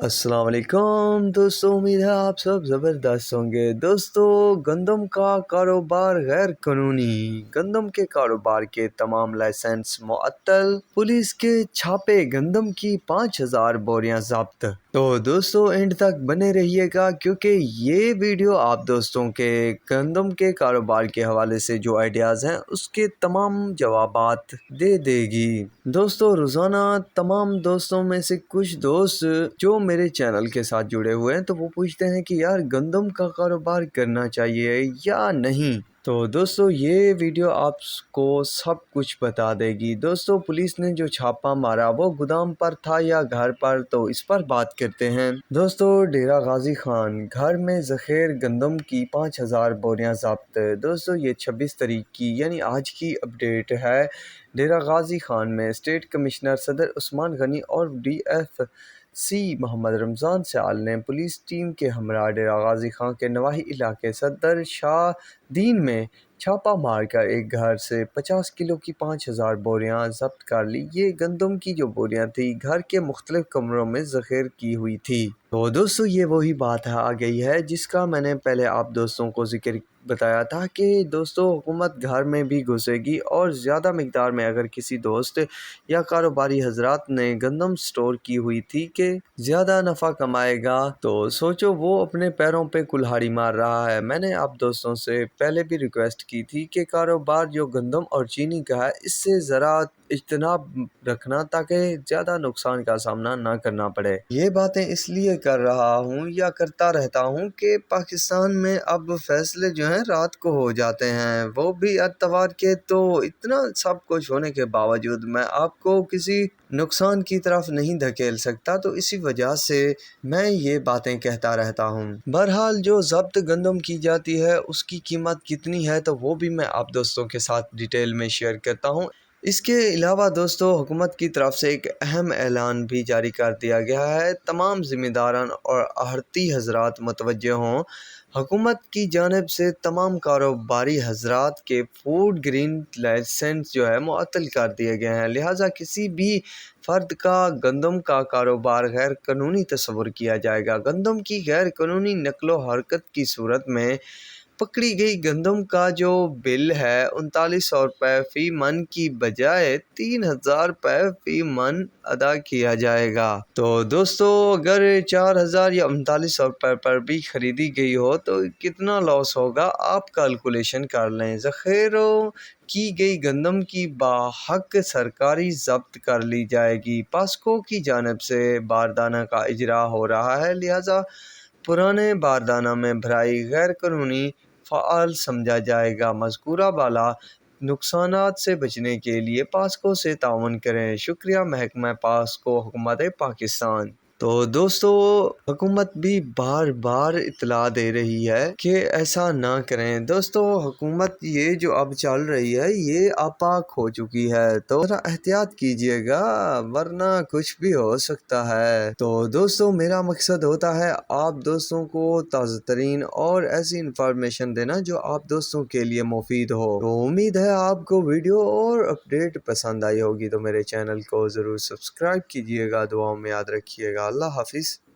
السلام علیکم دوستوں، امید ہے آپ سب زبردست ہوں گے۔ دوستوں، گندم کا کاروبار غیر قانونی، گندم کے کاروبار کے تمام لائسنس معطل، پولیس کے چھاپے، گندم کی 5000 بوریاں ضبط۔ تو دوستوں اینڈ تک بنے رہیے گا کیونکہ یہ ویڈیو آپ دوستوں کے گندم کے کاروبار کے حوالے سے جو آئیڈیاز ہیں اس کے تمام جوابات دے دے گی۔ دوستوں، روزانہ تمام دوستوں میں سے کچھ دوست جو میرے چینل کے ساتھ جڑے ہوئے ہیں تو وہ پوچھتے ہیں کہ یار گندم کا کاروبار کرنا چاہیے یا نہیں۔ تو دوستو یہ ویڈیو آپ کو سب کچھ بتا دے گی۔ دوستو، پولیس نے جو چھاپا مارا وہ گودام پر تھا یا گھر پر، تو اس پر بات کرتے ہیں۔ دوستو، ڈیرہ غازی خان گھر میں ذخیر گندم کی 5000 بوریاں ضبط۔ دوستو، یہ 26 تاریخ کی یعنی آج کی اپڈیٹ ہے۔ ڈیرہ غازی خان میں اسٹیٹ کمشنر صدر عثمان غنی اور ڈی ایف سی محمد رمضان سیال نے پولیس ٹیم کے ہمراہ ڈیرہ غازی خان کے نواحی علاقے صدر شاہ دین میں چھاپا مار کر ایک گھر سے 50 کلو کی 5000 بوریاں ضبط کر لی۔ یہ گندم کی جو بوریاں تھیں گھر کے مختلف کمروں میں ذخیر کی ہوئی تھی۔ تو دوستو یہ وہی بات آ گئی ہے جس کا میں نے پہلے آپ دوستوں کو ذکر بتایا تھا کہ دوستو حکومت گھر میں بھی گھسے گی اور زیادہ مقدار میں اگر کسی دوست یا کاروباری حضرات نے گندم سٹور کی ہوئی تھی کہ زیادہ نفع کمائے گا تو سوچو وہ اپنے پیروں پہ کلہاڑی مار رہا ہے۔ میں نے آپ دوستوں سے پہلے بھی ریکویسٹ کی تھی کہ کاروبار جو گندم اور چینی کا ہے اس سے ذرا اجتناب رکھنا تاکہ زیادہ نقصان کا سامنا نہ کرنا پڑے۔ یہ باتیں اس لیے کر رہا ہوں یا کرتا رہتا ہوں کہ پاکستان میں اب فیصلے جو ہیں رات کو ہو جاتے ہیں، وہ بھی اتوار کے۔ تو اتنا سب کچھ ہونے کے باوجود میں آپ کو کسی نقصان کی طرف نہیں دھکیل سکتا، تو اسی وجہ سے میں یہ باتیں کہتا رہتا ہوں۔ بہرحال جو ضبط گندم کی جاتی ہے اس کی قیمت کتنی ہے تو وہ بھی میں آپ دوستوں کے ساتھ ڈیٹیل میں شیئر کرتا ہوں۔ اس کے علاوہ دوستو حکومت کی طرف سے ایک اہم اعلان بھی جاری کر دیا گیا ہے۔ تمام ذمہ داران اور آڑھتی حضرات متوجہ ہوں، حکومت کی جانب سے تمام کاروباری حضرات کے فوڈ گرین لائسنس جو ہے معطل کر دیے گئے ہیں، لہٰذا کسی بھی فرد کا گندم کا کاروبار غیر قانونی تصور کیا جائے گا۔ گندم کی غیر قانونی نقل و حرکت کی صورت میں پکڑی گئی گندم کا جو بل ہے 3900 روپے فی من کی بجائے 3000 روپے فی من ادا کیا جائے گا۔ تو دوستو اگر 4000 یا 3900 روپے پر بھی خریدی گئی ہو تو کتنا لاس ہوگا آپ کیلکولیشن کر لیں۔ ذخیروں کی گئی گندم کی باحق سرکاری ضبط کر لی جائے گی۔ پاسکو کی جانب سے باردانہ کا اجرا ہو رہا ہے، لہٰذا پرانے باردانہ میں بھرائی غیر قانونی فعال سمجھا جائے گا۔ مذکورہ بالا نقصانات سے بچنے کے لیے پاسکو سے تعاون کریں۔ شکریہ محکمہ پاسکو، حکومت پاکستان۔ تو دوستو حکومت بھی بار بار اطلاع دے رہی ہے کہ ایسا نہ کریں۔ دوستو حکومت یہ جو اب چل رہی ہے یہ آپاک ہو چکی ہے، تو ذرا احتیاط کیجیے گا ورنہ کچھ بھی ہو سکتا ہے۔ تو دوستو میرا مقصد ہوتا ہے آپ دوستوں کو تازہ ترین اور ایسی انفارمیشن دینا جو آپ دوستوں کے لیے مفید ہو۔ تو امید ہے آپ کو ویڈیو اور اپڈیٹ پسند آئی ہوگی، تو میرے چینل کو ضرور سبسکرائب کیجیے گا۔ دعاؤں میں یاد رکھیے گا۔ اللہ حافظ۔